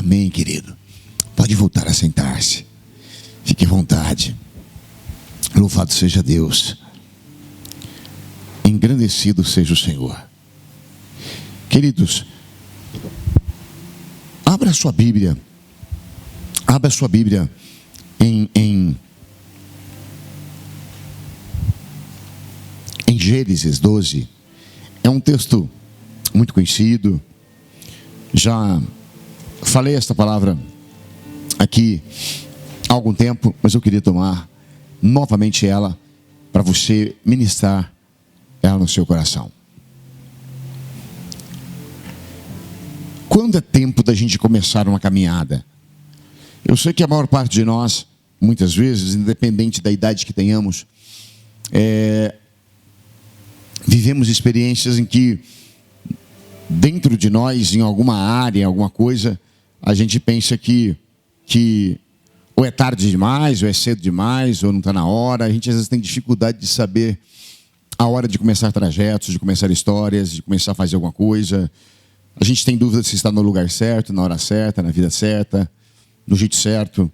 Amém, querido. Pode voltar a sentar-se. Fique à vontade. Louvado seja Deus. Engrandecido seja o Senhor. Queridos, abra a sua Bíblia. Abra a sua Bíblia em Gênesis 12. É um texto muito conhecido. Já falei esta palavra aqui há algum tempo, mas eu queria tomar novamente ela para você ministrar ela no seu coração. Quando é tempo da gente começar uma caminhada? Eu sei que a maior parte de nós, muitas vezes, independente da idade que tenhamos, vivemos experiências em que dentro de nós, em alguma área, em alguma coisa, a gente pensa que ou é tarde demais, ou é cedo demais, ou não está na hora. A gente às vezes tem dificuldade de saber a hora de começar trajetos, de começar histórias, de começar a fazer alguma coisa. A gente tem dúvida se está no lugar certo, na hora certa, na vida certa, no jeito certo.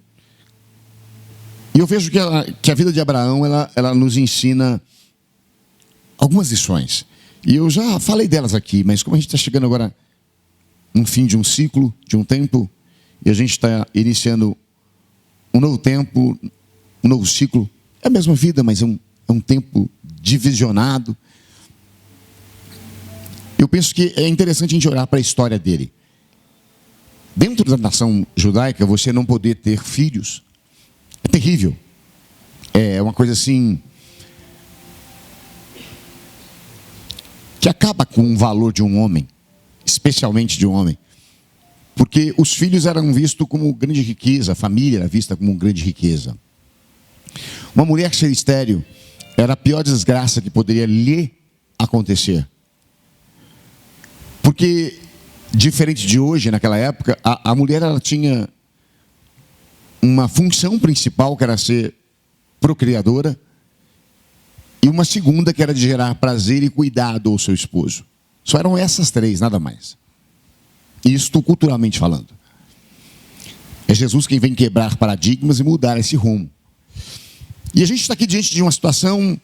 E eu vejo que a vida de Abraão, ela nos ensina algumas lições. E eu já falei delas aqui, mas como a gente está chegando agora no fim de um ciclo, de um tempo, e a gente está iniciando um novo tempo, um novo ciclo, é a mesma vida, mas é um tempo divisionado. Eu penso que é interessante a gente olhar para a história dele. Dentro da nação judaica, você não poder ter filhos é terrível. É uma coisa assim que acaba com o valor de um homem, especialmente de um homem. Porque os filhos eram vistos como grande riqueza, a família era vista como grande riqueza. Uma mulher ser estéril era a pior desgraça que poderia lhe acontecer. Porque, diferente de hoje, naquela época, a mulher ela tinha uma função principal, que era ser procriadora, e uma segunda, que era de gerar prazer e cuidado ao seu esposo. Só eram essas três, nada mais. Isto culturalmente falando. É Jesus quem vem quebrar paradigmas e mudar esse rumo. E a gente está aqui diante de uma situação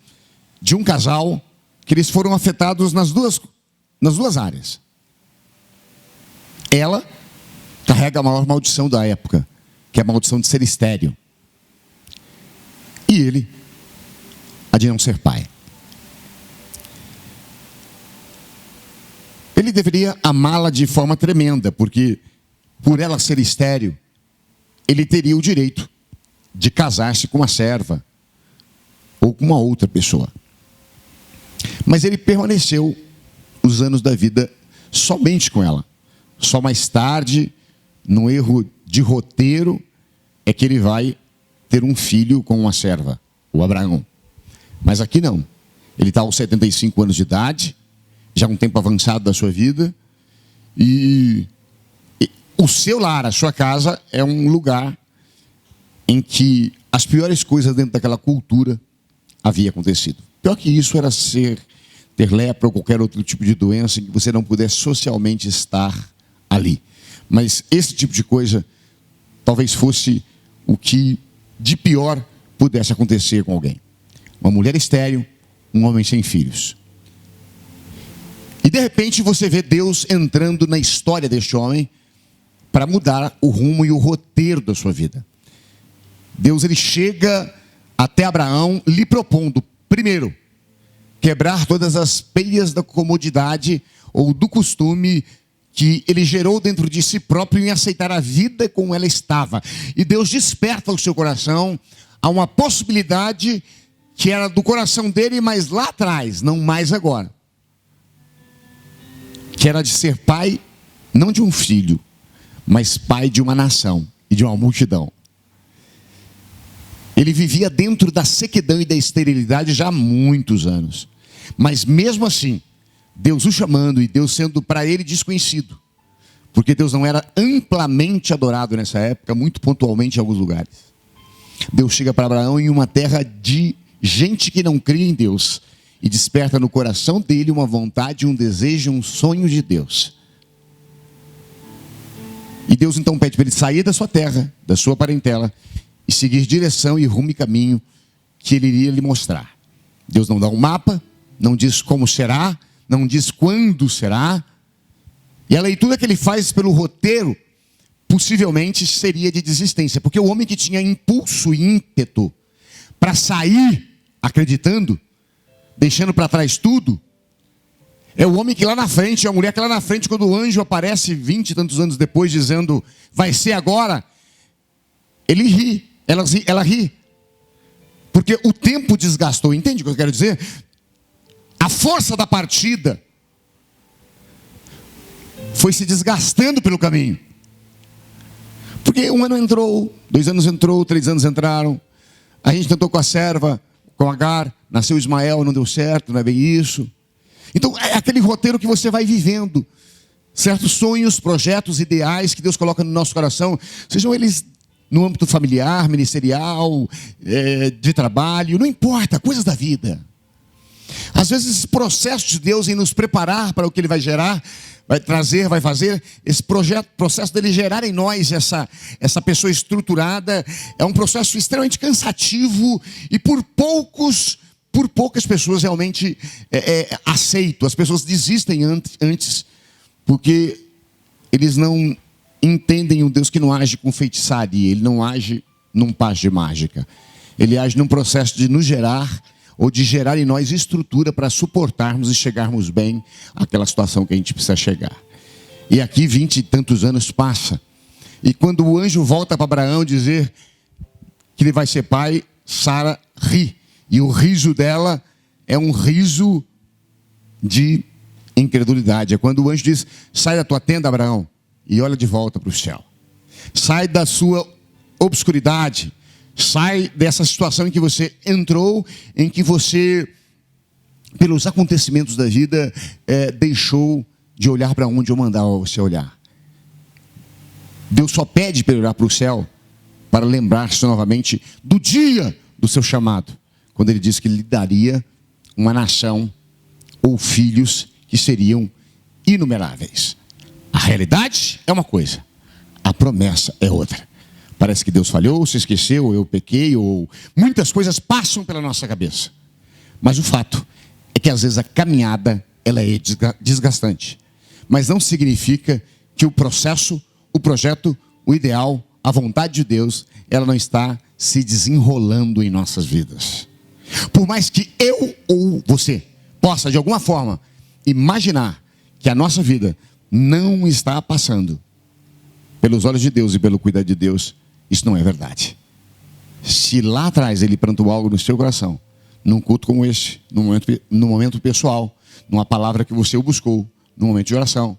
de um casal que eles foram afetados nas duas áreas. Ela carrega a maior maldição da época, que é a maldição de ser estéril. E ele, a de não ser pai. Ele deveria amá-la de forma tremenda, porque por ela ser estéril, ele teria o direito de casar-se com uma serva ou com uma outra pessoa. Mas ele permaneceu os anos da vida somente com ela. Só mais tarde, no erro de roteiro, é que ele vai ter um filho com uma serva, o Abraão. Mas aqui não. Ele está aos 75 anos de idade, já um tempo avançado da sua vida, e o seu lar, a sua casa, é um lugar em que as piores coisas dentro daquela cultura havia acontecido. Pior que isso era ter lepra ou qualquer outro tipo de doença em que você não pudesse socialmente estar ali. Mas esse tipo de coisa talvez fosse o que de pior pudesse acontecer com alguém. Uma mulher estéril, um homem sem filhos. E de repente você vê Deus entrando na história deste homem para mudar o rumo e o roteiro da sua vida. Deus ele chega até Abraão lhe propondo, primeiro, quebrar todas as peias da comodidade ou do costume que ele gerou dentro de si próprio em aceitar a vida como ela estava. E Deus desperta o seu coração a uma possibilidade que era do coração dele, mas lá atrás, não mais agora. Que era de ser pai, não de um filho, mas pai de uma nação e de uma multidão. Ele vivia dentro da sequidão e da esterilidade já há muitos anos. Mas mesmo assim, Deus o chamando e Deus sendo para ele desconhecido. Porque Deus não era amplamente adorado nessa época, muito pontualmente em alguns lugares. Deus chega para Abraão em uma terra de gente que não cria em Deus. E desperta no coração dele uma vontade, um desejo, um sonho de Deus. E Deus então pede para ele sair da sua terra, da sua parentela, e seguir direção e rumo e caminho que ele iria lhe mostrar. Deus não dá um mapa, não diz como será, não diz quando será. E a leitura que ele faz pelo roteiro, possivelmente seria de desistência. Porque o homem que tinha impulso e ímpeto para sair acreditando, deixando para trás tudo, é o homem que lá na frente, é a mulher que lá na frente, quando o anjo aparece 20 e tantos anos depois, dizendo, vai ser agora, ele ri, ela ri. Porque o tempo desgastou, entende o que eu quero dizer? A força da partida foi se desgastando pelo caminho. Porque 1 ano entrou, 2 anos entrou, 3 anos entraram. A gente tentou com a serva, com Agar, nasceu Ismael, não deu certo, não é bem isso. Então é aquele roteiro que você vai vivendo. Certos sonhos, projetos, ideais que Deus coloca no nosso coração, sejam eles no âmbito familiar, ministerial, de trabalho, não importa, coisas da vida. Às vezes esse processo de Deus em nos preparar para o que Ele vai gerar, vai trazer, vai fazer, esse processo dele gerar em nós essa pessoa estruturada, é um processo extremamente cansativo e por poucas pessoas realmente aceito. As pessoas desistem antes, porque eles não entendem um Deus que não age com feitiçaria, Ele não age num passe de mágica. Ele age num processo de nos gerar, ou de gerar em nós estrutura para suportarmos e chegarmos bem àquela situação que a gente precisa chegar. E aqui 20 e tantos anos passa. E quando o anjo volta para Abraão dizer que ele vai ser pai, Sara ri. E o riso dela é um riso de incredulidade. É quando o anjo diz, sai da tua tenda, Abraão, e olha de volta para o céu. Sai da sua obscuridade. Sai dessa situação em que você entrou, em que você, pelos acontecimentos da vida, deixou de olhar para onde eu mandava você olhar. Deus só pede para ele olhar para o céu, para lembrar-se novamente do dia do seu chamado, quando ele disse que lhe daria uma nação ou filhos que seriam inumeráveis. A realidade é uma coisa, a promessa é outra. Parece que Deus falhou, se esqueceu, eu pequei, ou muitas coisas passam pela nossa cabeça. Mas o fato é que às vezes a caminhada ela é desgastante. Mas não significa que o processo, o projeto, o ideal, a vontade de Deus, ela não está se desenrolando em nossas vidas. Por mais que eu ou você possa de alguma forma imaginar que a nossa vida não está passando pelos olhos de Deus e pelo cuidado de Deus, isso não é verdade. Se lá atrás Ele plantou algo no seu coração, num culto como este, num momento pessoal, numa palavra que você o buscou, num momento de oração,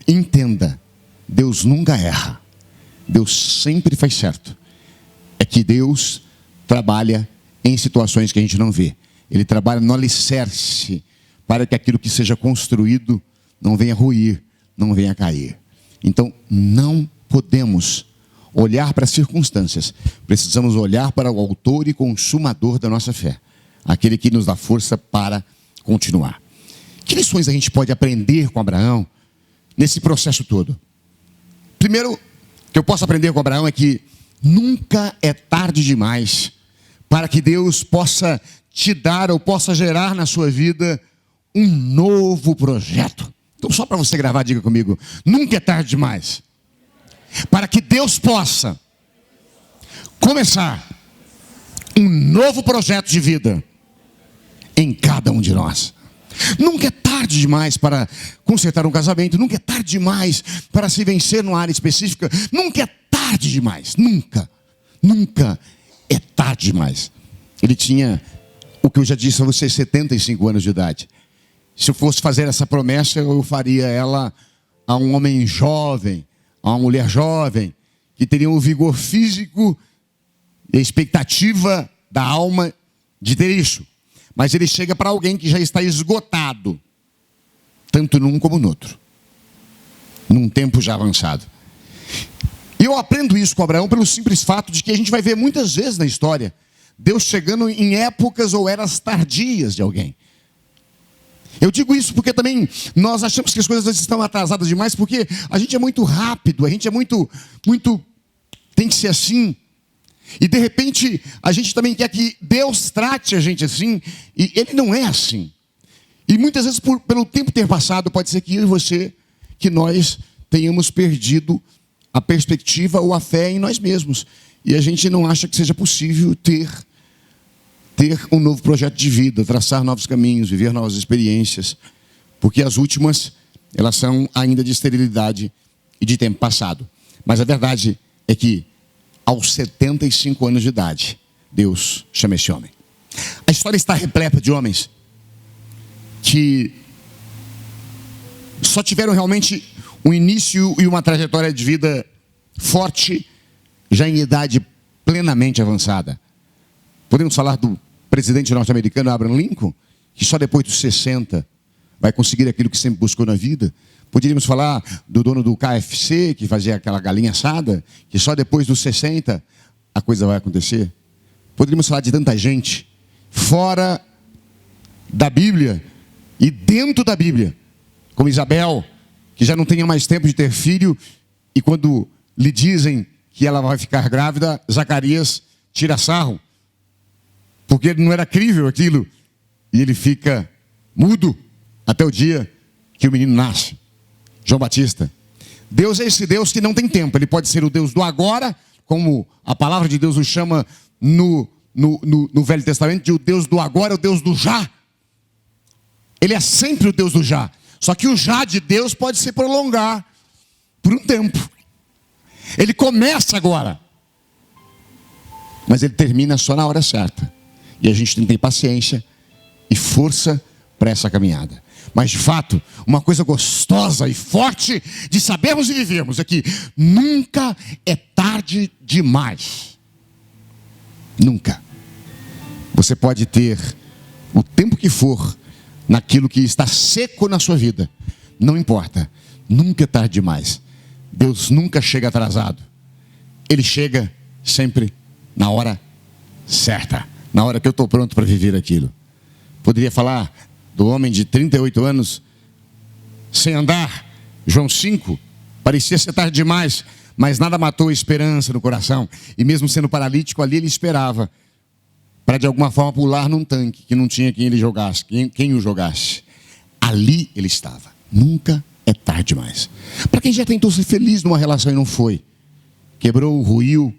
entenda, Deus nunca erra. Deus sempre faz certo. É que Deus trabalha em situações que a gente não vê. Ele trabalha no alicerce para que aquilo que seja construído não venha ruir, não venha cair. Então, não podemos olhar para as circunstâncias. Precisamos olhar para o autor e consumador da nossa fé. Aquele que nos dá força para continuar. Que lições a gente pode aprender com Abraão nesse processo todo? Primeiro, que eu posso aprender com Abraão é que nunca é tarde demais para que Deus possa te dar ou possa gerar na sua vida um novo projeto. Então, só para você gravar, diga comigo, nunca é tarde demais para que Deus possa começar um novo projeto de vida em cada um de nós. Nunca é tarde demais para consertar um casamento, nunca é tarde demais para se vencer numa área específica, nunca é tarde demais, nunca é tarde demais. Ele tinha, o que eu já disse a vocês, 75 anos de idade. Se eu fosse fazer essa promessa, eu faria ela a um homem jovem, a uma mulher jovem, que teria um vigor físico e a expectativa da alma de ter isso. Mas ele chega para alguém que já está esgotado, tanto num como no outro, num tempo já avançado. E eu aprendo isso com Abraão pelo simples fato de que a gente vai ver muitas vezes na história Deus chegando em épocas ou eras tardias de alguém. Eu digo isso porque também nós achamos que as coisas estão atrasadas demais, porque a gente é muito rápido, a gente é muito, tem que ser assim. E de repente a gente também quer que Deus trate a gente assim, e Ele não é assim. E muitas vezes pelo tempo ter passado, pode ser que eu e você, que nós tenhamos perdido a perspectiva ou a fé em nós mesmos. E a gente não acha que seja possível ter um novo projeto de vida, traçar novos caminhos, viver novas experiências. Porque as últimas, elas são ainda de esterilidade e de tempo passado. Mas a verdade é que, aos 75 anos de idade, Deus chama esse homem. A história está repleta de homens que só tiveram realmente um início e uma trajetória de vida forte, já em idade plenamente avançada. Podemos falar do presidente norte-americano Abraham Lincoln, que só depois dos 60 vai conseguir aquilo que sempre buscou na vida. Poderíamos falar do dono do KFC, que fazia aquela galinha assada, que só depois dos 60 a coisa vai acontecer. Poderíamos falar de tanta gente fora da Bíblia e dentro da Bíblia, como Isabel, que já não tinha mais tempo de ter filho, e quando lhe dizem que ela vai ficar grávida, Zacarias tira sarro, porque não era crível aquilo, e ele fica mudo até o dia que o menino nasce. João Batista. Deus é esse Deus que não tem tempo. Ele pode ser o Deus do agora, como a palavra de Deus o chama no Velho Testamento, de o Deus do agora, o Deus do já. Ele é sempre o Deus do já. Só que o já de Deus pode se prolongar por um tempo. Ele começa agora, mas ele termina só na hora certa. E a gente tem que ter paciência e força para essa caminhada. Mas de fato, uma coisa gostosa e forte de sabermos e vivermos é que nunca é tarde demais. Nunca. Você pode ter o tempo que for naquilo que está seco na sua vida. Não importa. Nunca é tarde demais. Deus nunca chega atrasado. Ele chega sempre na hora certa. Na hora que eu estou pronto para viver aquilo. Poderia falar do homem de 38 anos, sem andar. João 5, parecia ser tarde demais, mas nada matou a esperança no coração. E mesmo sendo paralítico, ali ele esperava para de alguma forma pular num tanque, que não tinha quem ele jogasse, quem o jogasse. Ali ele estava. Nunca é tarde demais. Para quem já tentou ser feliz numa relação e não foi, quebrou, ruiu,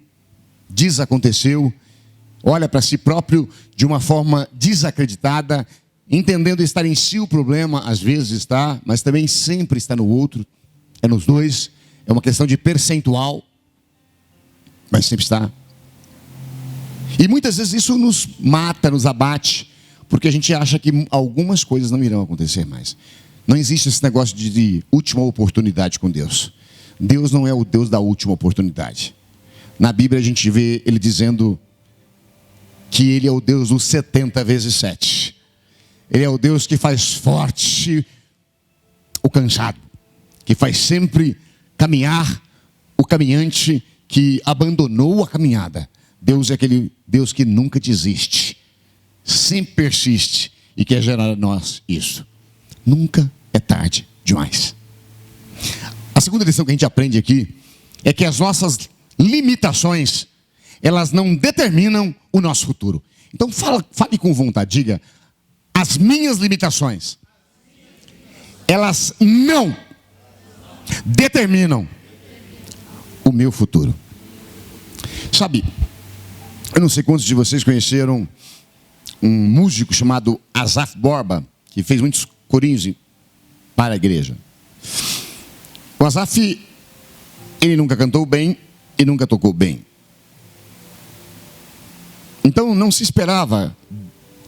desaconteceu, olha para si próprio de uma forma desacreditada, entendendo estar em si o problema, às vezes está, mas também sempre está no outro, é nos dois, é uma questão de percentual, mas sempre está. E muitas vezes isso nos mata, nos abate, porque a gente acha que algumas coisas não irão acontecer mais. Não existe esse negócio de última oportunidade com Deus. Deus não é o Deus da última oportunidade. Na Bíblia a gente vê ele dizendo que ele é o Deus dos 70 vezes 7. Ele é o Deus que faz forte o cansado, que faz sempre caminhar o caminhante que abandonou a caminhada. Deus é aquele Deus que nunca desiste, sempre persiste e quer gerar a nós isso. Nunca é tarde demais. A segunda lição que a gente aprende aqui é que as nossas limitações, elas não determinam o nosso futuro. Então fale com vontade, diga: as minhas limitações, elas não determinam o meu futuro. Sabe, eu não sei quantos de vocês conheceram um músico chamado Asaf Borba, que fez muitos corinhos para a igreja. O Asaf, ele nunca cantou bem e nunca tocou bem. Então não se esperava,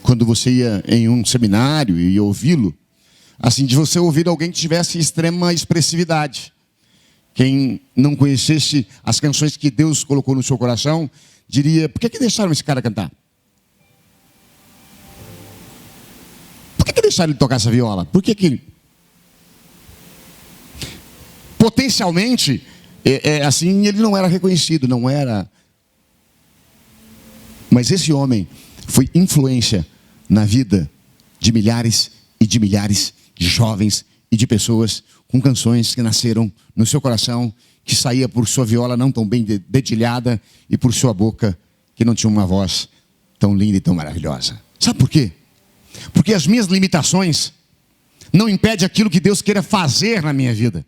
quando você ia em um seminário e ia ouvi-lo, assim, de você ouvir alguém que tivesse extrema expressividade. Quem não conhecesse as canções que Deus colocou no seu coração, diria: por que deixaram esse cara cantar? Por que deixaram ele tocar essa viola? Por que potencialmente, assim, ele não era reconhecido, não era. Mas esse homem foi influência na vida de milhares e de milhares de jovens e de pessoas com canções que nasceram no seu coração, que saía por sua viola não tão bem dedilhada e por sua boca que não tinha uma voz tão linda e tão maravilhosa. Sabe por quê? Porque as minhas limitações não impedem aquilo que Deus queira fazer na minha vida.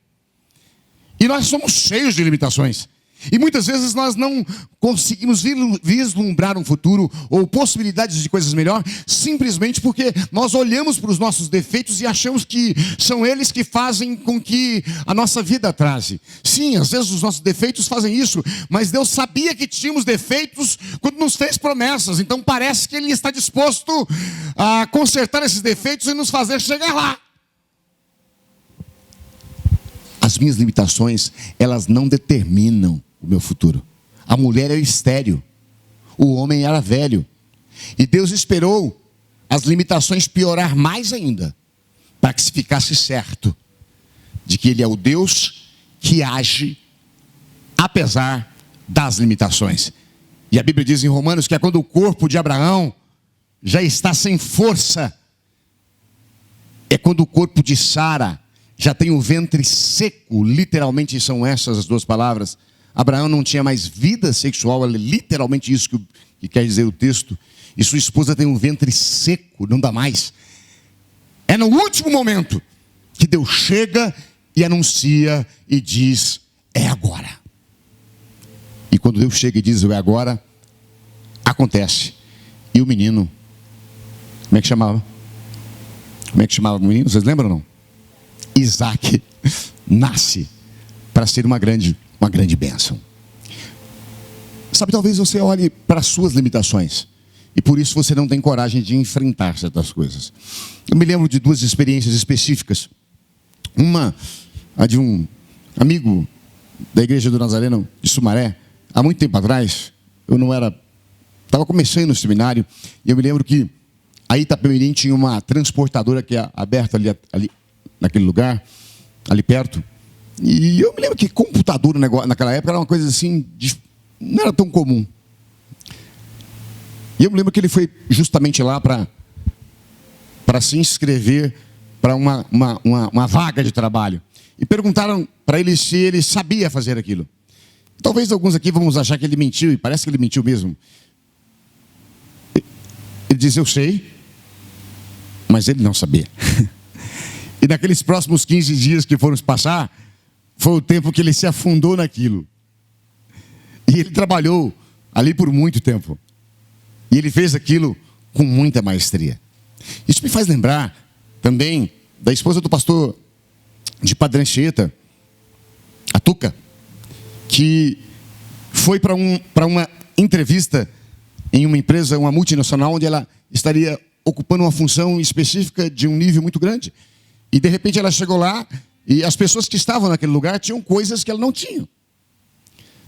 E nós somos cheios de limitações. E muitas vezes nós não conseguimos vislumbrar um futuro ou possibilidades de coisas melhores, simplesmente porque nós olhamos para os nossos defeitos e achamos que são eles que fazem com que a nossa vida atrase. Sim, às vezes os nossos defeitos fazem isso, mas Deus sabia que tínhamos defeitos quando nos fez promessas. Então parece que Ele está disposto a consertar esses defeitos e nos fazer chegar lá. As minhas limitações, elas não determinam o meu futuro. A mulher era estéril, o homem era velho. E Deus esperou as limitações piorar mais ainda, para que se ficasse certo de que Ele é o Deus que age apesar das limitações. E a Bíblia diz em Romanos que é quando o corpo de Abraão já está sem força, é quando o corpo de Sara já tem o ventre seco, literalmente são essas as duas palavras. Abraão não tinha mais vida sexual, é literalmente isso que quer dizer o texto. E sua esposa tem um ventre seco, não dá mais. É no último momento que Deus chega e anuncia e diz, é agora. E quando Deus chega e diz, é agora, acontece. E o menino, como é que chamava? Como é que chamava o menino? Vocês lembram ou não? Isaac nasce para ser uma grande bênção. Sabe, talvez você olhe para as suas limitações e por isso você não tem coragem de enfrentar certas coisas. Eu me lembro de duas experiências específicas. Uma, a de um amigo da igreja do Nazareno de Sumaré, há muito tempo atrás. Eu estava começando no seminário e eu me lembro que a Itapemirim tinha uma transportadora que é aberta ali naquele lugar, ali perto. E eu me lembro que computador naquela época era uma coisa assim, não era tão comum. E eu me lembro que ele foi justamente lá para se inscrever para uma vaga de trabalho. E perguntaram para ele se ele sabia fazer aquilo. Talvez alguns aqui vamos achar que ele mentiu, e parece que ele mentiu mesmo. Ele diz, eu sei, mas ele não sabia. E naqueles próximos 15 dias que foram se passar, foi o tempo que ele se afundou naquilo. E ele trabalhou ali por muito tempo. E ele fez aquilo com muita maestria. Isso me faz lembrar também da esposa do pastor de Padre Anchieta, a Tuca, que foi para uma entrevista em uma empresa, uma multinacional, onde ela estaria ocupando uma função específica de um nível muito grande. E de repente ela chegou lá e as pessoas que estavam naquele lugar tinham coisas que ela não tinha.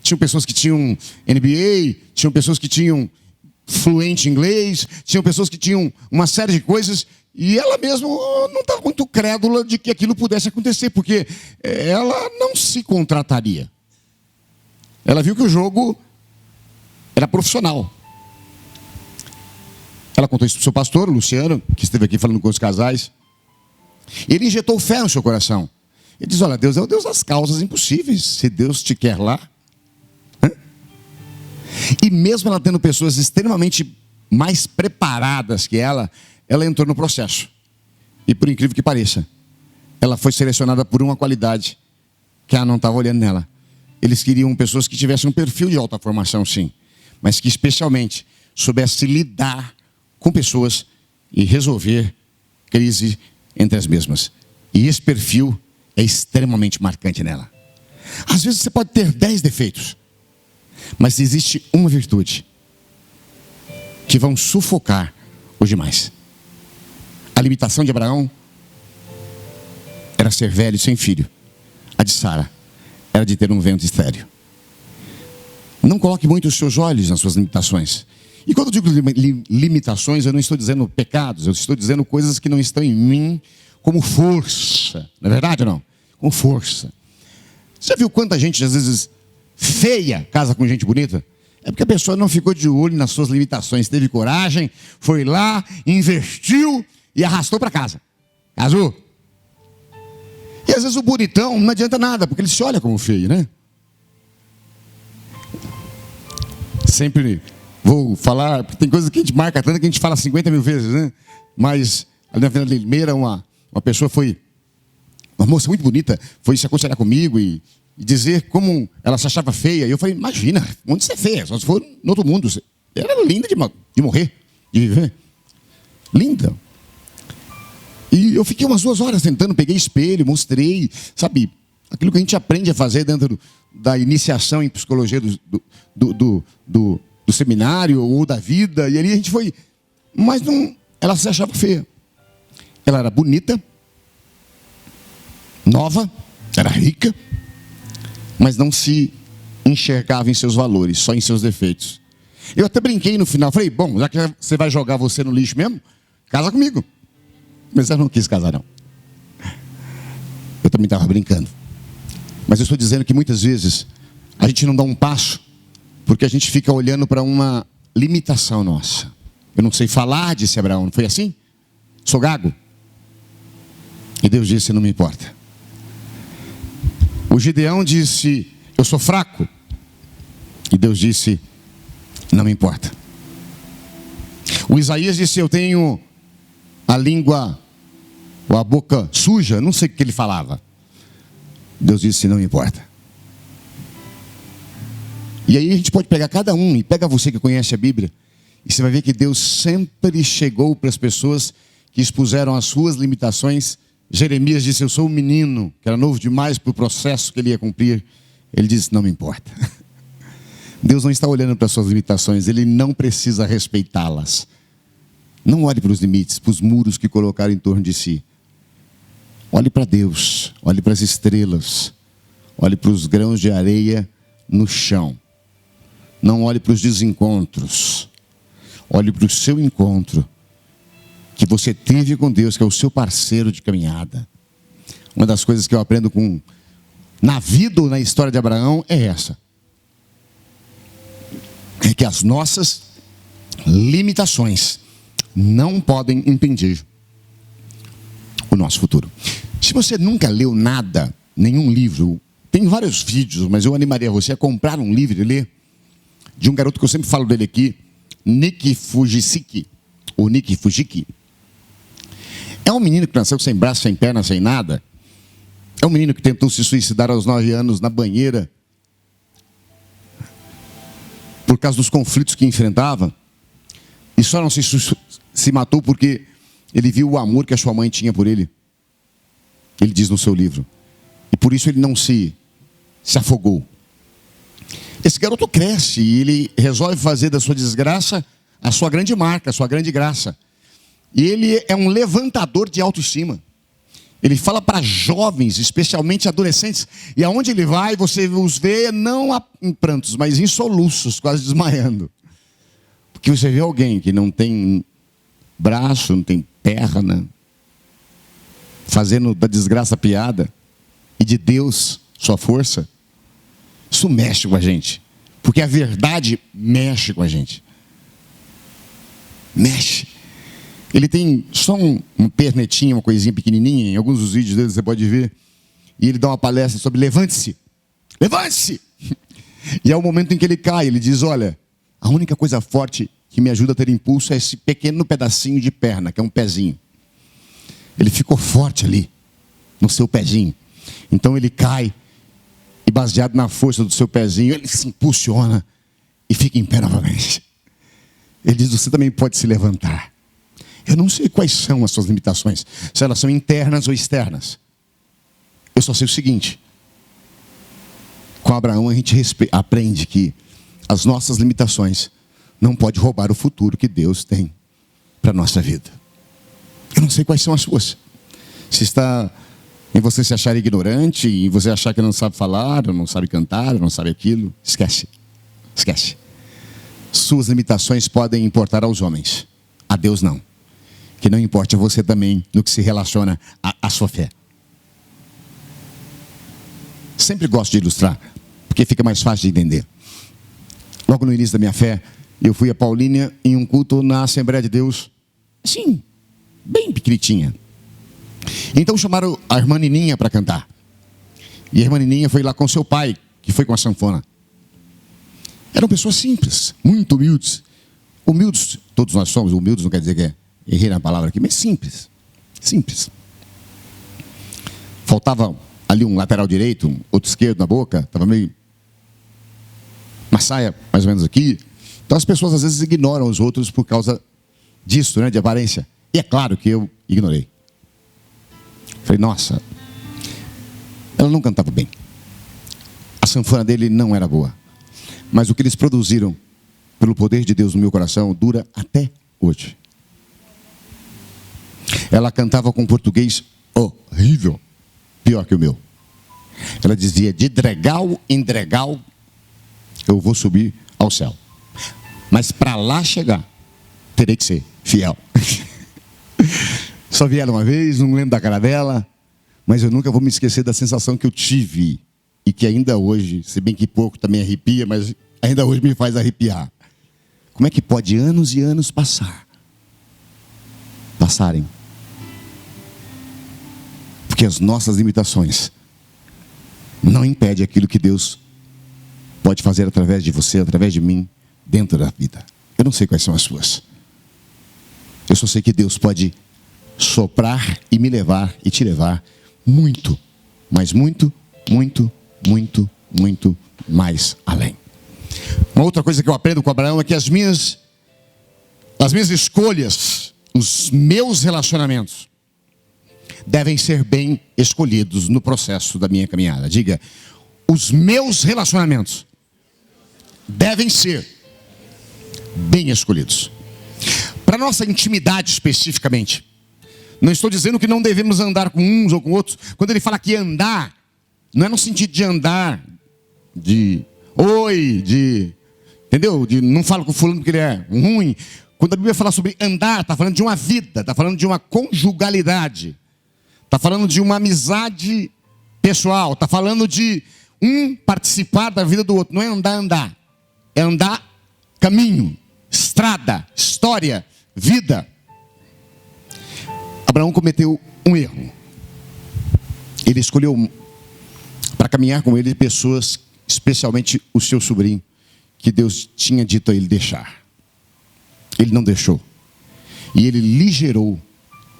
Tinham pessoas que tinham MBA, tinham pessoas que tinham fluente inglês, tinham pessoas que tinham uma série de coisas, e ela mesma não estava muito crédula de que aquilo pudesse acontecer, porque ela não se contrataria. Ela viu que o jogo era profissional. Ela contou isso para o seu pastor, o Luciano, que esteve aqui falando com os casais. Ele injetou fé no seu coração. Ele diz, olha, Deus é o Deus das causas impossíveis. Se Deus te quer lá. E mesmo ela tendo pessoas extremamente mais preparadas que ela entrou no processo. E por incrível que pareça, ela foi selecionada por uma qualidade que ela não estava olhando nela. Eles queriam pessoas que tivessem um perfil de alta formação, sim, mas que especialmente soubessem lidar com pessoas e resolver crise entre as mesmas. E esse perfil é extremamente marcante nela. Às vezes você pode ter 10 defeitos, mas existe uma virtude que vão sufocar os demais. A limitação de Abraão era ser velho sem filho. A de Sara era de ter um ventre estéril. Não coloque muito os seus olhos nas suas limitações. E quando eu digo limitações, eu não estou dizendo pecados, eu estou dizendo coisas que não estão em mim como força. Não é verdade ou não? Com força. Você já viu quanta gente, às vezes, feia, casa com gente bonita? É porque a pessoa não ficou de olho nas suas limitações, teve coragem, foi lá, investiu e arrastou para casa. Casou. E às vezes o bonitão não adianta nada, porque ele se olha como feio, né? Sempre vou falar, porque tem coisas que a gente marca tanto que a gente fala 50 mil vezes, né? Mas ali na Avenida Limeira, uma pessoa foi, uma moça muito bonita, foi se aconselhar comigo e dizer como ela se achava feia. E eu falei, imagina, onde você é feia? Só se for no outro mundo. Ela era linda de morrer, de viver. Linda. E eu fiquei umas 2 horas tentando, peguei espelho, mostrei, sabe, aquilo que a gente aprende a fazer dentro da iniciação em psicologia do seminário ou da vida. E ali a gente foi, mas não, ela se achava feia. Ela era bonita, nova, era rica, mas não se enxergava em seus valores, só em seus defeitos. Eu até brinquei no final, falei, bom, já que você vai jogar você no lixo mesmo, casa comigo. Mas ela não quis casar, não. Eu também estava brincando. Mas eu estou dizendo que muitas vezes a gente não dá um passo porque a gente fica olhando para uma limitação nossa. Eu não sei falar, disse Abraão, não foi assim? Sou gago. E Deus disse, não me importa. O Gideão disse, eu sou fraco. E Deus disse, não me importa. O Isaías disse, eu tenho a língua ou a boca suja, não sei o que ele falava. Deus disse, não me importa. E aí a gente pode pegar cada um, e pega você que conhece a Bíblia, e você vai ver que Deus sempre chegou para as pessoas que expuseram as suas limitações. Jeremias disse, eu sou um menino, que era novo demais para o processo que ele ia cumprir. Ele disse, não me importa. Deus não está olhando para as suas limitações, Ele não precisa respeitá-las. Não olhe para os limites, para os muros que colocaram em torno de si. Olhe para Deus, olhe para as estrelas, olhe para os grãos de areia no chão. Não olhe para os desencontros, olhe para o seu encontro que você teve com Deus, que é o seu parceiro de caminhada. Uma das coisas que eu aprendo na vida ou na história de Abraão é essa. É que as nossas limitações não podem impedir o nosso futuro. Se você nunca leu nada, nenhum livro, tem vários vídeos, mas eu animaria você a comprar um livro e ler, de um garoto que eu sempre falo dele aqui, Nick Fujisaki, ou Nick Fujiki. É um menino que nasceu sem braço, sem perna, sem nada. É um menino que tentou se suicidar aos 9 anos na banheira, por causa dos conflitos que enfrentava, e só não se matou porque ele viu o amor que a sua mãe tinha por ele. Ele diz no seu livro. E por isso ele não se afogou. Esse garoto cresce e ele resolve fazer da sua desgraça a sua grande marca, a sua grande graça. E ele é um levantador de autoestima. Ele fala para jovens, especialmente adolescentes. E aonde ele vai, você os vê não em prantos, mas em soluços, quase desmaiando. Porque você vê alguém que não tem braço, não tem perna, fazendo da desgraça piada, e de Deus sua força. Isso mexe com a gente. Porque a verdade mexe com a gente. Mexe. Ele tem só uma pernetinha, uma coisinha pequenininha. Em alguns dos vídeos dele você pode ver. E ele dá uma palestra sobre levante-se. Levante-se! E é o momento em que ele cai. Ele diz, olha, a única coisa forte que me ajuda a ter impulso é esse pequeno pedacinho de perna, que é um pezinho. Ele ficou forte ali, no seu pezinho. Então ele cai, e baseado na força do seu pezinho, ele se impulsiona e fica em pé novamente. Ele diz, você também pode se levantar. Eu não sei quais são as suas limitações, se elas são internas ou externas. Eu só sei o seguinte. Com Abraão a gente aprende que as nossas limitações não podem roubar o futuro que Deus tem para a nossa vida. Eu não sei quais são as suas. Se está em você se achar ignorante, em você achar que não sabe falar, ou não sabe cantar, ou não sabe aquilo, esquece. Esquece. Suas limitações podem importar aos homens, a Deus não. Que não importe a você também no que se relaciona à sua fé. Sempre gosto de ilustrar, porque fica mais fácil de entender. Logo no início da minha fé, eu fui a Paulínia em um culto na Assembleia de Deus, assim, bem pequenininha. Então chamaram a irmã Nininha para cantar. E a irmã Nininha foi lá com seu pai, que foi com a sanfona. Eram pessoas simples, muito humildes. Humildes, todos nós somos, humildes não quer dizer que é, errei na palavra aqui, mas simples. Simples. Faltava ali um lateral direito, outro esquerdo na boca, estava meio... uma saia mais ou menos aqui. Então as pessoas às vezes ignoram os outros por causa disso, né, de aparência. E é claro que eu ignorei. Falei, nossa, ela não cantava bem. A sanfona dele não era boa. Mas o que eles produziram, pelo poder de Deus no meu coração, dura até hoje. Ela cantava com português horrível, pior que o meu. Ela dizia, de dregal em dregal, eu vou subir ao céu. Mas para lá chegar, terei que ser fiel. Só vi ela uma vez, não lembro da cara dela, mas eu nunca vou me esquecer da sensação que eu tive. E que ainda hoje, se bem que pouco também arrepia, mas ainda hoje me faz arrepiar. Como é que pode anos e anos passarem? Porque as nossas limitações não impedem aquilo que Deus pode fazer através de você, através de mim, dentro da vida. Eu não sei quais são as suas. Eu só sei que Deus pode soprar e me levar e te levar muito, mas muito, muito, muito, muito mais além. Uma outra coisa que eu aprendo com Abraão é que as minhas escolhas, os meus relacionamentos, devem ser bem escolhidos no processo da minha caminhada. Diga, os meus relacionamentos devem ser bem escolhidos. Para nossa intimidade especificamente. Não estou dizendo que não devemos andar com uns ou com outros. Quando ele fala que andar, não é no sentido de andar, de oi, de... entendeu? De não falo com o fulano porque ele é ruim. Quando a Bíblia fala sobre andar, está falando de uma vida, está falando de uma conjugalidade. Está falando de uma amizade pessoal. Está falando de um participar da vida do outro. Não é andar. É andar caminho, estrada, história, vida. Abraão cometeu um erro. Ele escolheu para caminhar com ele pessoas, especialmente o seu sobrinho, que Deus tinha dito a ele deixar. Ele não deixou. E ele lhe gerou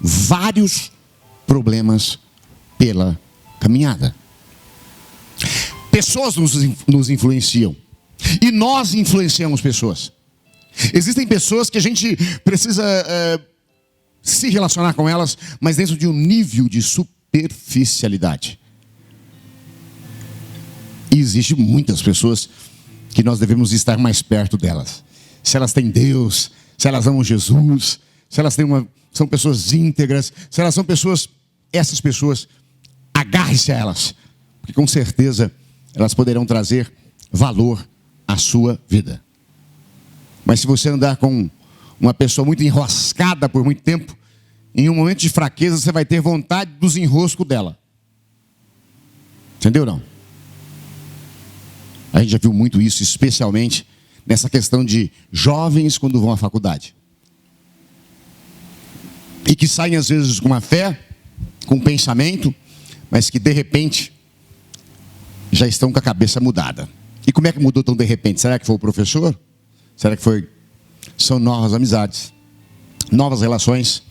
vários problemas pela caminhada. Pessoas nos influenciam. E nós influenciamos pessoas. Existem pessoas que a gente precisa se relacionar com elas, mas dentro de um nível de superficialidade. E existem muitas pessoas que nós devemos estar mais perto delas. Se elas têm Deus, se elas amam Jesus, se elas são pessoas íntegras, se elas são pessoas, essas pessoas, agarre-se a elas, porque com certeza elas poderão trazer valor à sua vida. Mas se você andar com uma pessoa muito enroscada por muito tempo, em um momento de fraqueza você vai ter vontade dos enroscos dela. Entendeu não? A gente já viu muito isso, especialmente nessa questão de jovens quando vão à faculdade. E que saem às vezes com uma fé, com um pensamento, mas que de repente já estão com a cabeça mudada. E como é que mudou tão de repente? Será que foi o professor? Será que foi? São novas amizades, novas relações,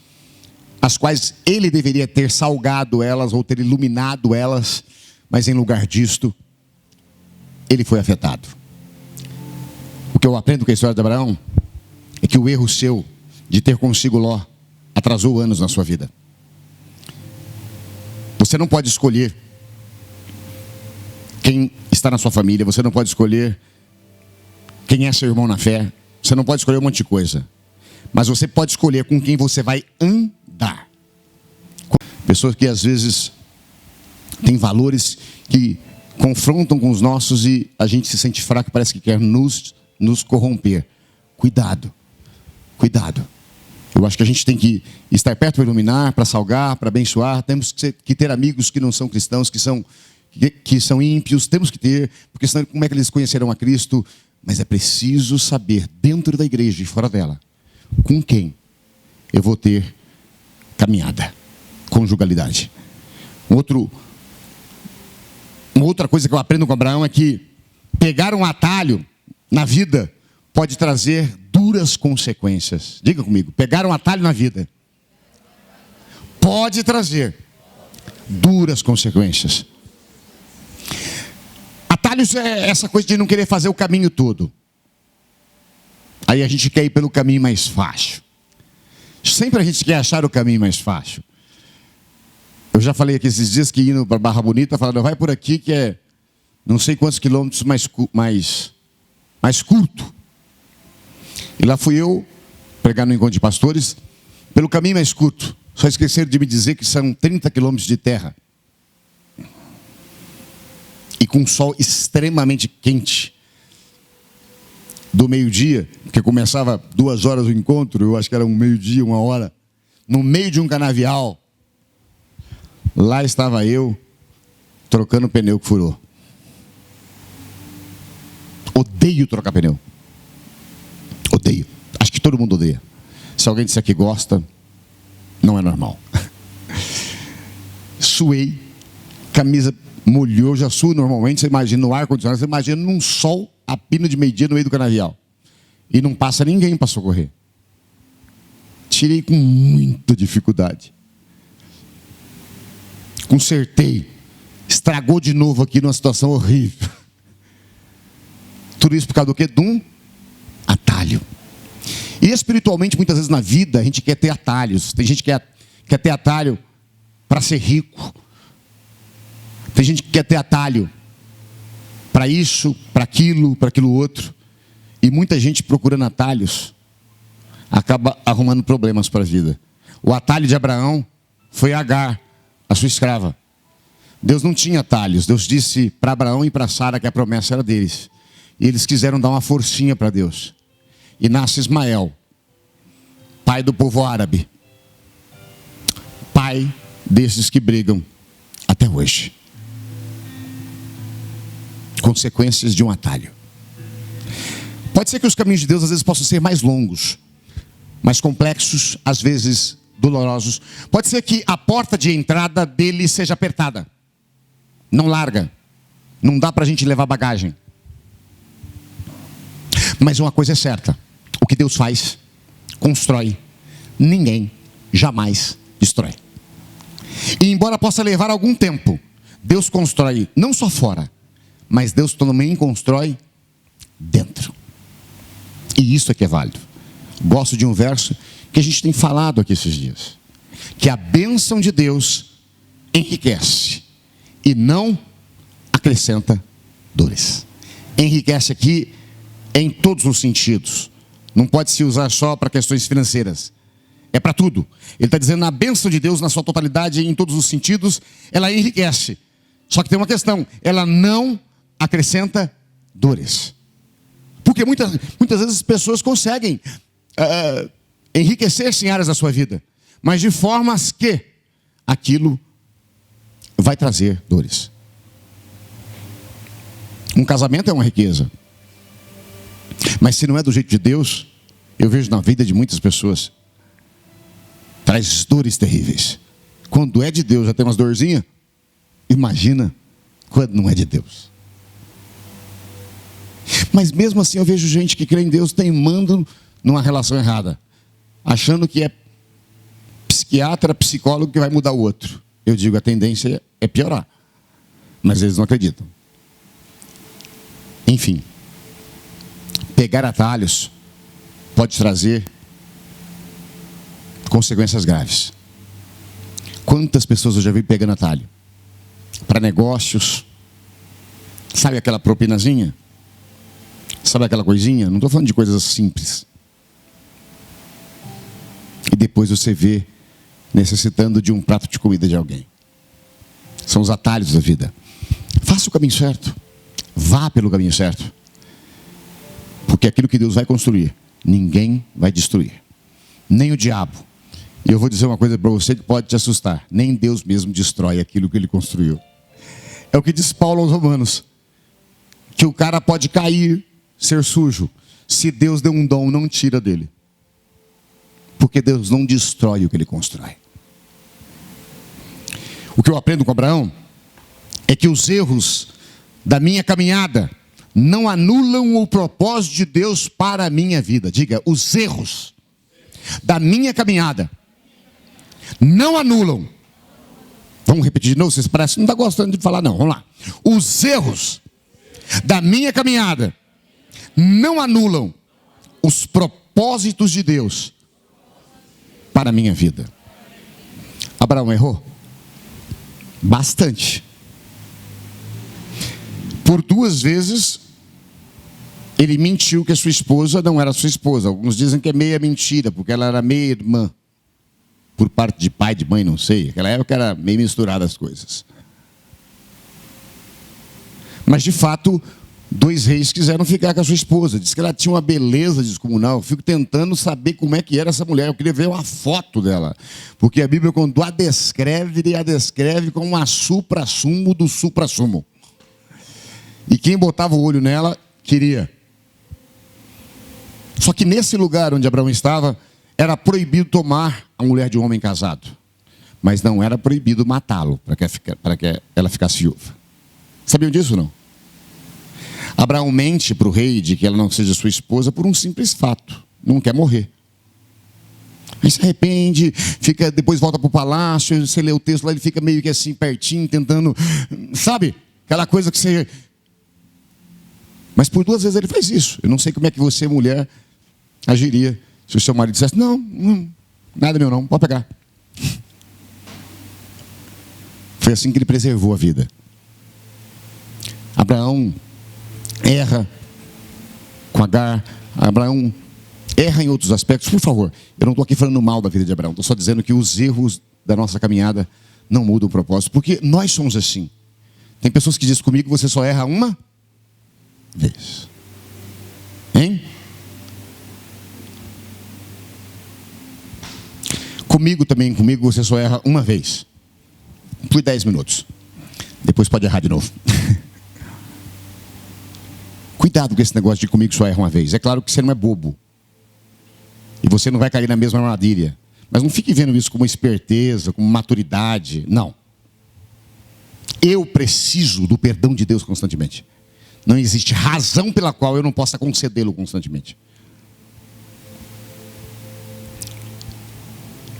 as quais ele deveria ter salgado elas ou ter iluminado elas, mas em lugar disto, ele foi afetado. O que eu aprendo com a história de Abraão é que o erro seu de ter consigo Ló atrasou anos na sua vida. Você não pode escolher quem está na sua família, você não pode escolher quem é seu irmão na fé, você não pode escolher um monte de coisa, mas você pode escolher com quem você vai andar. Pessoas que às vezes têm valores que confrontam com os nossos e a gente se sente fraco, parece que quer nos corromper. Cuidado. Eu acho que a gente tem que estar perto para iluminar, para salgar, para abençoar. Temos que ter amigos que não são cristãos, que são ímpios. Temos que ter, porque senão como é que eles conhecerão a Cristo? Mas é preciso saber, dentro da igreja e fora dela, com quem eu vou ter caminhada, conjugalidade. Uma outra coisa que eu aprendo com Abraão é que pegar um atalho na vida pode trazer duras consequências. Diga comigo, pegar um atalho na vida pode trazer duras consequências. Atalhos é essa coisa de não querer fazer o caminho todo. Aí a gente quer ir pelo caminho mais fácil. Sempre a gente quer achar o caminho mais fácil. Eu já falei aqui esses dias que indo para Barra Bonita, falando, vai por aqui que é não sei quantos quilômetros mais curto. E lá fui eu pregar no encontro de pastores, pelo caminho mais curto. Só esqueceram de me dizer que são 30 quilômetros de terra. E com um sol extremamente quente. Do meio-dia, porque começava 2 horas o encontro, eu acho que era um meio-dia, 1 hora, no meio de um canavial. Lá estava eu, trocando o pneu que furou. Odeio trocar pneu. Odeio. Acho que todo mundo odeia. Se alguém disser que gosta, não é normal. Suei, camisa molhou, já suo normalmente. Você imagina no ar-condicionado, você imagina num sol, a pino de meio-dia no meio do canavial. E não passa ninguém para socorrer. Tirei com muita dificuldade. Consertei. Estragou de novo aqui numa situação horrível. Tudo isso por causa do quê? De um atalho. E espiritualmente, muitas vezes na vida, a gente quer ter atalhos. Tem gente que quer ter atalho para ser rico. Tem gente que quer ter atalho para isso, para aquilo outro. E muita gente procurando atalhos acaba arrumando problemas para a vida. O atalho de Abraão foi Agar, a sua escrava. Deus não tinha atalhos. Deus disse para Abraão e para Sara que a promessa era deles. E eles quiseram dar uma forcinha para Deus. E nasce Ismael, pai do povo árabe. Pai desses que brigam até hoje. Consequências de um atalho. Pode ser que os caminhos de Deus às vezes possam ser mais longos, mais complexos, às vezes dolorosos. Pode ser que a porta de entrada dele seja apertada. Não larga. Não dá para a gente levar bagagem. Mas uma coisa é certa. O que Deus faz, constrói. Ninguém jamais destrói. E embora possa levar algum tempo, Deus constrói não só fora, mas Deus também constrói dentro. E isso é que é válido. Gosto de um verso que a gente tem falado aqui esses dias. Que a bênção de Deus enriquece e não acrescenta dores. Enriquece aqui em todos os sentidos. Não pode se usar só para questões financeiras. É para tudo. Ele está dizendo a bênção de Deus na sua totalidade, em todos os sentidos, ela enriquece. Só que tem uma questão, ela não acrescenta dores. Porque muitas vezes as pessoas conseguem enriquecer-se em áreas da sua vida, mas de formas que aquilo vai trazer dores. Um casamento é uma riqueza. Mas se não é do jeito de Deus, eu vejo na vida de muitas pessoas, traz dores terríveis. Quando é de Deus já tem umas dorzinhas, imagina quando não é de Deus. Mas mesmo assim eu vejo gente que crê em Deus teimando numa relação errada, achando que é psiquiatra, psicólogo que vai mudar o outro. Eu digo, a tendência é piorar. Mas eles não acreditam. Enfim, pegar atalhos pode trazer consequências graves. Quantas pessoas eu já vi pegando atalho? Para negócios. Sabe aquela propinazinha? Sabe aquela coisinha? Não estou falando de coisas simples. E depois você vê necessitando de um prato de comida de alguém. São os atalhos da vida. Faça o caminho certo. Vá pelo caminho certo. Porque aquilo que Deus vai construir, ninguém vai destruir. Nem o diabo. E eu vou dizer uma coisa para você que pode te assustar. Nem Deus mesmo destrói aquilo que Ele construiu. É o que diz Paulo aos Romanos. Que o cara pode cair, ser sujo. Se Deus deu um dom, não tira dele. Porque Deus não destrói o que Ele constrói. O que eu aprendo com Abraão é que os erros da minha caminhada não anulam o propósito de Deus para a minha vida. Diga, os erros da minha caminhada não anulam. Vamos repetir de novo, vocês parecem que não estão gostando de falar não, vamos lá. Os erros da minha caminhada não anulam os propósitos de Deus para a minha vida. Abraão errou? Bastante. Por 2 vezes, ele mentiu que a sua esposa não era sua esposa. Alguns dizem que é meia mentira, porque ela era meia irmã. Por parte de pai, de mãe, não sei. Naquela época era meio misturada as coisas. Mas, de fato, 2 reis quiseram ficar com a sua esposa. Diz que ela tinha uma beleza descomunal. Eu fico tentando saber como é que era essa mulher. Eu queria ver uma foto dela. Porque a Bíblia, quando a descreve como uma supra-sumo do supra-sumo. E quem botava o olho nela, queria. Só que nesse lugar onde Abraão estava, era proibido tomar a mulher de um homem casado. Mas não era proibido matá-lo, para que ela ficasse viúva. Sabiam disso ou não? Abraão mente para o rei de que ela não seja sua esposa por um simples fato. Não quer morrer. Aí se arrepende, depois volta para o palácio, você lê o texto lá, ele fica meio que assim, pertinho, tentando... Sabe? Aquela coisa que você... Mas por 2 vezes ele faz isso. Eu não sei como é que você, mulher, agiria se o seu marido dissesse, não, nada meu não, pode pegar. Foi assim que ele preservou a vida. Abraão erra com Agar. Abraão erra em outros aspectos. Por favor, eu não estou aqui falando mal da vida de Abraão. Estou só dizendo que os erros da nossa caminhada não mudam o propósito. Porque nós somos assim. Tem pessoas que dizem comigo, você só erra uma vez. Hein? Comigo você só erra uma vez. Por 10 minutos. Depois pode errar de novo. Cuidado com esse negócio de comigo só erra uma vez. É claro que você não é bobo. E você não vai cair na mesma armadilha. Mas não fique vendo isso como esperteza, como maturidade. Não. Eu preciso do perdão de Deus constantemente. Não existe razão pela qual eu não possa concedê-lo constantemente.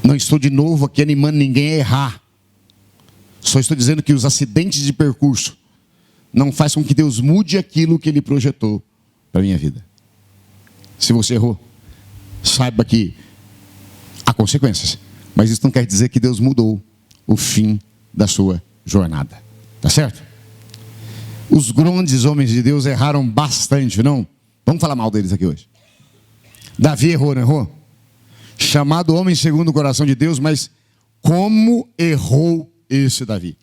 Não estou de novo aqui animando ninguém a errar. Só estou dizendo que os acidentes de percurso não fazem com que Deus mude aquilo que Ele projetou para a minha vida. Se você errou, saiba que há consequências. Mas isso não quer dizer que Deus mudou o fim da sua jornada. Tá certo? Os grandes homens de Deus erraram bastante, não? Vamos falar mal deles aqui hoje. Davi errou, não errou? Chamado homem segundo o coração de Deus, mas como errou esse Davi?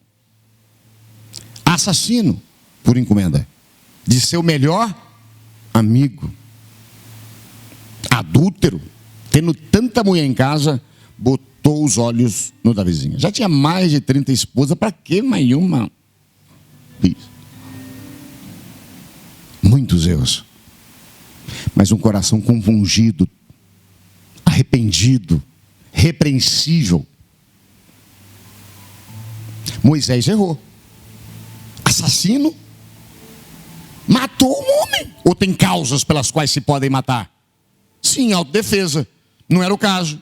Assassino por encomenda de seu melhor amigo. Adúltero, tendo tanta mulher em casa, botou os olhos no Davizinho. Já tinha mais de 30 esposas, para que mais uma? Isso. Muitos erros. Mas um coração compungido, arrependido, repreensível. Moisés errou. Assassino. Matou um homem. Ou tem causas pelas quais se podem matar? Sim, autodefesa. Não era o caso.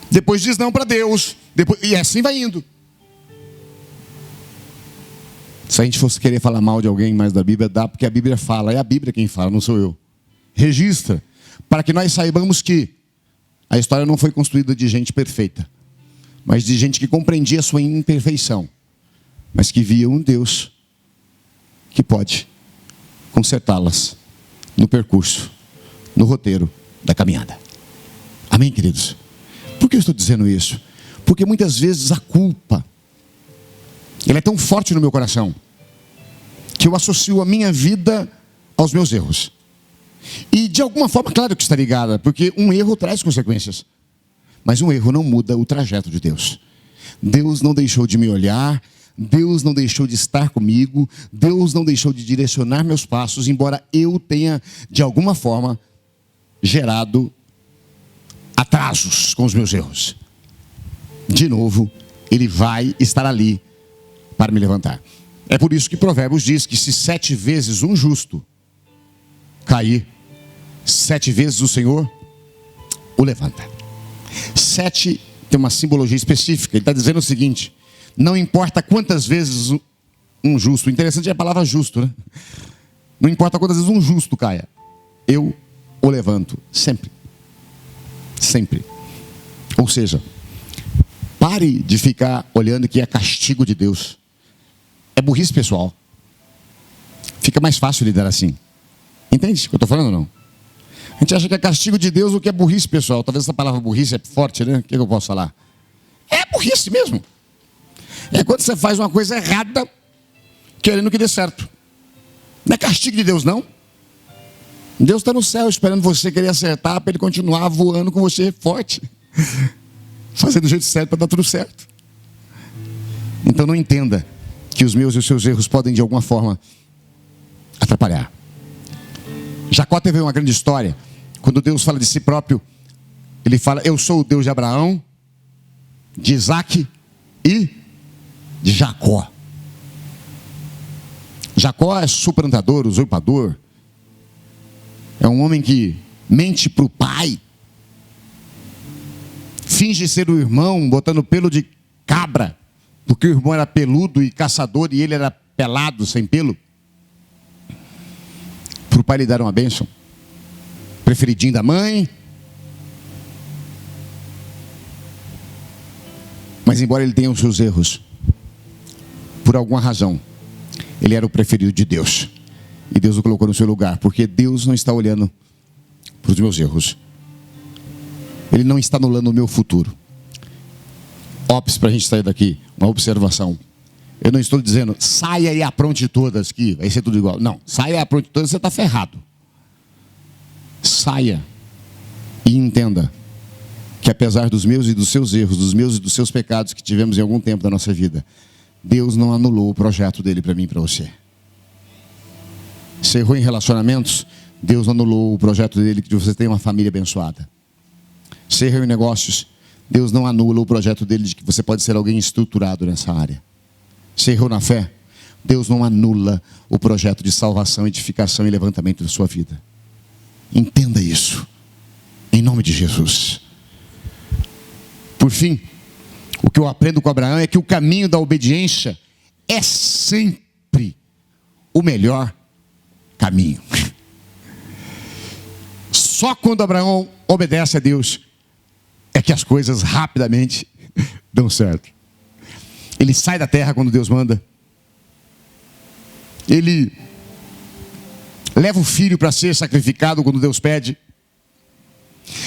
Depois diz não para Deus. E assim vai indo. Se a gente fosse querer falar mal de alguém mais da Bíblia, dá, porque a Bíblia fala. É a Bíblia quem fala, não sou eu. Registra. Para que nós saibamos que a história não foi construída de gente perfeita, mas de gente que compreendia a sua imperfeição, mas que via um Deus que pode consertá-las no percurso, no roteiro da caminhada. Amém, queridos? Por que eu estou dizendo isso? Porque muitas vezes a culpa, ela é tão forte no meu coração, que eu associo a minha vida aos meus erros. E de alguma forma, claro que está ligada, porque um erro traz consequências. Mas um erro não muda o trajeto de Deus. Deus não deixou de me olhar, Deus não deixou de estar comigo, Deus não deixou de direcionar meus passos, embora eu tenha, de alguma forma, gerado atrasos com os meus erros. de novo, ele vai estar ali para me levantar. É por isso que Provérbios diz que se 7 vezes um justo cair, 7 vezes o Senhor o levanta. 7 tem uma simbologia específica. Ele está dizendo o seguinte: não importa quantas vezes um justo, o interessante é a palavra justo, né? Não importa quantas vezes um justo caia, eu o levanto, sempre. Sempre. Ou seja, pare de ficar olhando que é castigo de Deus. É burrice pessoal. Fica mais fácil lidar assim. Entende o que eu estou falando ou não? A gente acha que é castigo de Deus o que é burrice pessoal. Talvez essa palavra burrice é forte, né? O que eu posso falar? É burrice mesmo. É quando você faz uma coisa errada querendo que dê certo. Não é castigo de Deus, não. Deus está no céu esperando você querer acertar para Ele continuar voando com você forte. Fazer do jeito certo para dar tudo certo. Então não entenda que os meus e os seus erros podem de alguma forma atrapalhar. Jacó teve uma grande história. Quando Deus fala de si próprio, Ele fala: eu sou o Deus de Abraão, de Isaac e de Jacó. Jacó é suplantador, usurpador. É um homem que mente para o pai. Finge ser o irmão, botando pelo de cabra, porque o irmão era peludo e caçador e ele era pelado, sem pelo. Para o pai lhe dar uma bênção. Preferidinho da mãe. Mas embora ele tenha os seus erros, por alguma razão, ele era o preferido de Deus. E Deus o colocou no seu lugar, porque Deus não está olhando para os meus erros. Ele não está anulando o meu futuro. Ops, para a gente sair daqui, uma observação. Eu não estou dizendo, saia e apronte todas, que vai ser tudo igual. Não, saia e apronte todas, você está ferrado. Saia e entenda que apesar dos meus e dos seus erros, dos meus e dos seus pecados que tivemos em algum tempo da nossa vida, Deus não anulou o projeto dele para mim e para você. Você errou em relacionamentos, Deus anulou o projeto dele que você tenha uma família abençoada. Você errou em negócios, Deus não anula o projeto dele de que você pode ser alguém estruturado nessa área. Você errou na fé, Deus não anula o projeto de salvação, edificação e levantamento da sua vida. Entenda isso, em nome de Jesus. Por fim, o que eu aprendo com Abraão é que o caminho da obediência é sempre o melhor caminho. Só quando Abraão obedece a Deus é que as coisas rapidamente dão certo. Ele sai da terra quando Deus manda. Ele leva o filho para ser sacrificado quando Deus pede.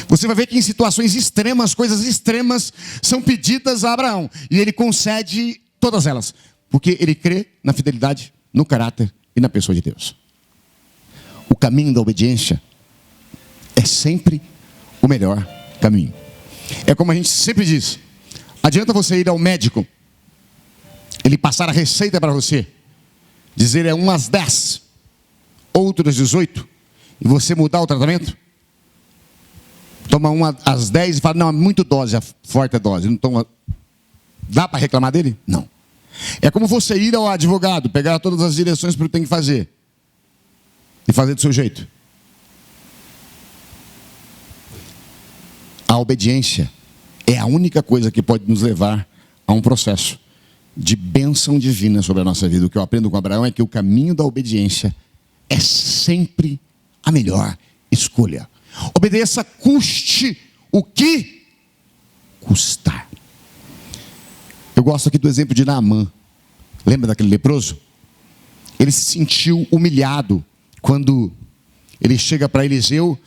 Você vai ver que em situações extremas, coisas extremas são pedidas a Abraão. E ele concede todas elas. Porque ele crê na fidelidade, no caráter e na pessoa de Deus. O caminho da obediência é sempre o melhor caminho. É como a gente sempre diz: adianta você ir ao médico, ele passar a receita para você, dizer é umas 10, outras 18, e você mudar o tratamento? Toma uma às 10 e fala, não, é muito dose, é forte a dose. Não toma. Dá para reclamar dele? Não. É como você ir ao advogado, pegar todas as direções para o que tem que fazer e fazer do seu jeito. A obediência é a única coisa que pode nos levar a um processo de bênção divina sobre a nossa vida. O que eu aprendo com Abraão é que o caminho da obediência é sempre a melhor escolha. Obedeça, custe o que custar. Eu gosto aqui do exemplo de Naamã. Lembra daquele leproso? Ele se sentiu humilhado quando ele chega para Eliseu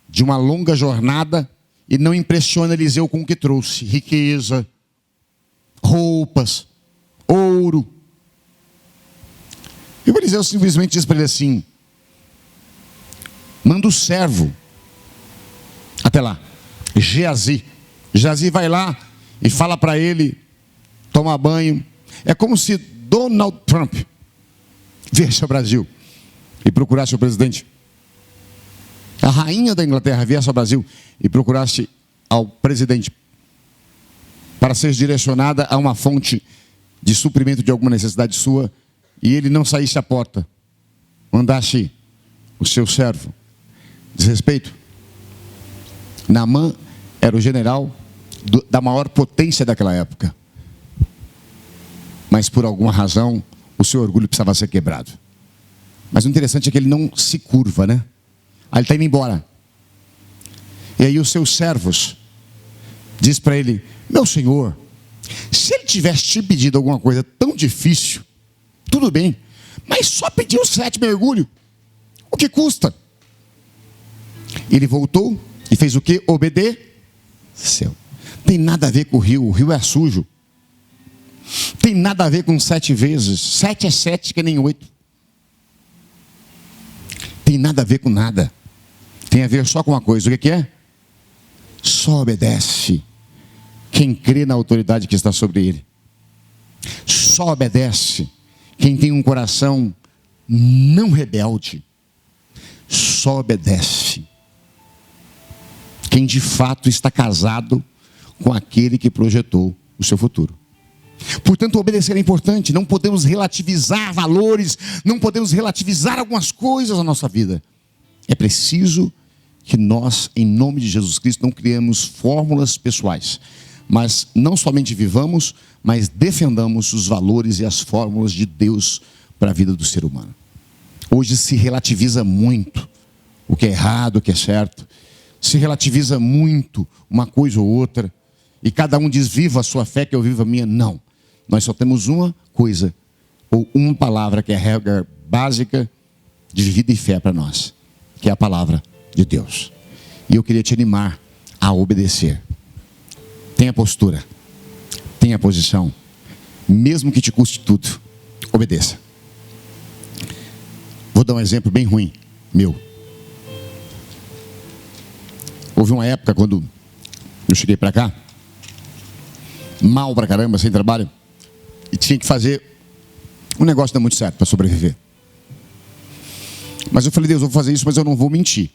de uma longa jornada e não impressiona Eliseu com o que trouxe: riqueza, roupas, ouro. E o Eliseu simplesmente diz para ele assim: manda o servo até lá, Geazi. Geazi vai lá e fala para ele tomar banho. É como se Donald Trump viesse ao Brasil e procurasse o presidente. A rainha da Inglaterra viesse ao Brasil e procurasse ao presidente para para ser direcionada a uma fonte de suprimento de alguma necessidade sua, e ele não saísse à porta, mandasse o seu servo. Desrespeito. Naamã era o general da maior potência daquela época. Mas por alguma razão, o seu orgulho precisava ser quebrado. Mas o interessante é que ele não se curva, né? Aí ele está indo embora. E aí os seus servos diz para ele: meu senhor, se ele tivesse te pedido alguma coisa tão difícil, tudo bem, mas só pediu 7 mergulhos. O que custa? Ele voltou e fez o que? Obedeceu. Tem nada a ver com o rio é sujo. Tem nada a ver com 7 vezes. 7 é 7, que nem 8. Tem nada a ver com nada. Tem a ver só com uma coisa. O que é? Só obedece quem crê na autoridade que está sobre ele. Só obedece quem tem um coração não rebelde. Só obedece quem de fato está casado com aquele que projetou o seu futuro. Portanto, obedecer é importante. Não podemos relativizar valores, não podemos relativizar algumas coisas na nossa vida. É preciso que nós, em nome de Jesus Cristo, não criemos fórmulas pessoais, mas não somente vivamos, mas defendamos os valores e as fórmulas de Deus para a vida do ser humano. Hoje se relativiza muito o que é errado, o que é certo. Se relativiza muito uma coisa ou outra. E cada um diz: viva a sua fé, que eu vivo a minha. Não. Nós só temos uma coisa, ou uma palavra, que é a regra básica de vida e fé para nós, que é a palavra de Deus. E eu queria te animar a obedecer. Tenha postura, tenha posição, mesmo que te custe tudo, obedeça. Vou dar um exemplo bem ruim, meu. Houve uma época quando eu cheguei para cá, mal pra caramba, sem trabalho, e tinha que fazer um negócio não muito certo para sobreviver. Mas eu falei: Deus, eu vou fazer isso, mas eu não vou mentir.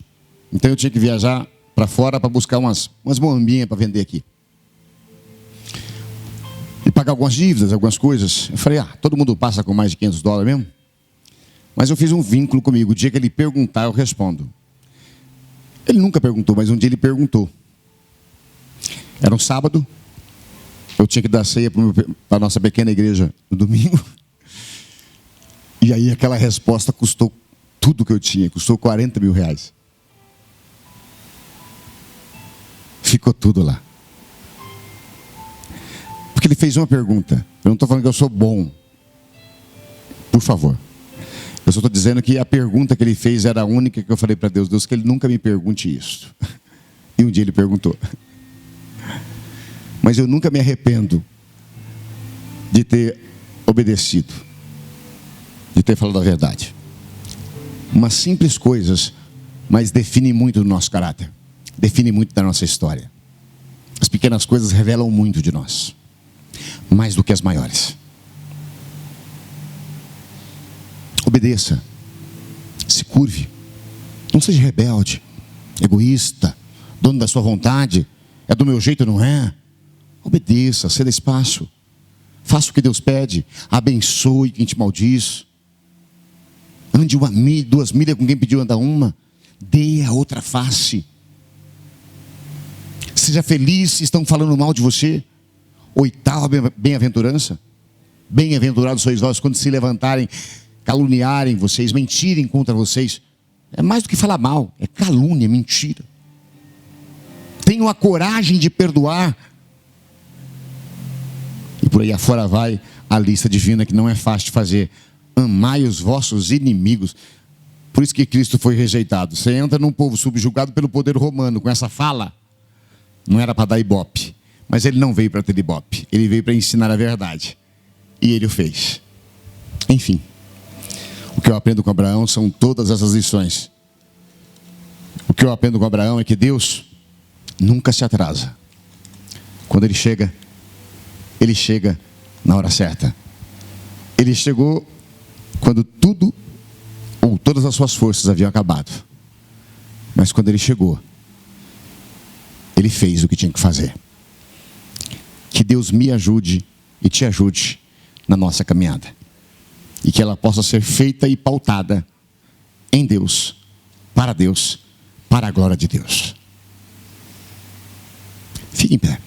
Então eu tinha que viajar para fora para buscar umas bombinhas para vender aqui. E pagar algumas dívidas, algumas coisas. Eu falei: todo mundo passa com mais de $500 mesmo? Mas eu fiz um vínculo comigo. O dia que ele perguntar, eu respondo. Ele nunca perguntou, mas um dia ele perguntou. Era um sábado. Eu tinha que dar ceia para a nossa pequena igreja no domingo. E aí aquela resposta custou tudo que eu tinha. Custou R$40 mil. Ficou tudo lá. Porque ele fez uma pergunta. Eu não estou falando que eu sou bom. Por favor. Eu só estou dizendo que a pergunta que ele fez era a única que eu falei para Deus: Deus, que ele nunca me pergunte isso. E um dia ele perguntou. Mas eu nunca me arrependo de ter obedecido, de ter falado a verdade. Umas simples coisas, mas define muito do nosso caráter, define muito da nossa história. As pequenas coisas revelam muito de nós, mais do que as maiores. Obedeça, se curve, não seja rebelde, egoísta, dono da sua vontade. É do meu jeito, não é? Obedeça, ceda espaço, faça o que Deus pede, abençoe quem te maldiz, ande 1 milha, 2 milhas com quem pediu andar uma, dê a outra face, seja feliz se estão falando mal de você. 8ª bem-aventurança: bem-aventurados sois vós quando se levantarem, caluniarem vocês, mentirem contra vocês. É mais do que falar mal, é calúnia, mentira. Tenham a coragem de perdoar. E por aí afora vai a lista divina, que não é fácil de fazer. Amai os vossos inimigos. Por isso que Cristo foi rejeitado. Você entra num povo subjugado pelo poder romano com essa fala, não era para dar ibope. Mas ele não veio para ter ibope, ele veio para ensinar a verdade. E ele o fez. Enfim, o que eu aprendo com Abraão são todas essas lições. O que eu aprendo com Abraão é que Deus nunca se atrasa. Quando ele chega na hora certa. Ele chegou quando tudo ou todas as suas forças haviam acabado. Mas quando ele chegou, ele fez o que tinha que fazer. Que Deus me ajude e te ajude na nossa caminhada. E que ela possa ser feita e pautada em Deus, para a glória de Deus. Fique em pé.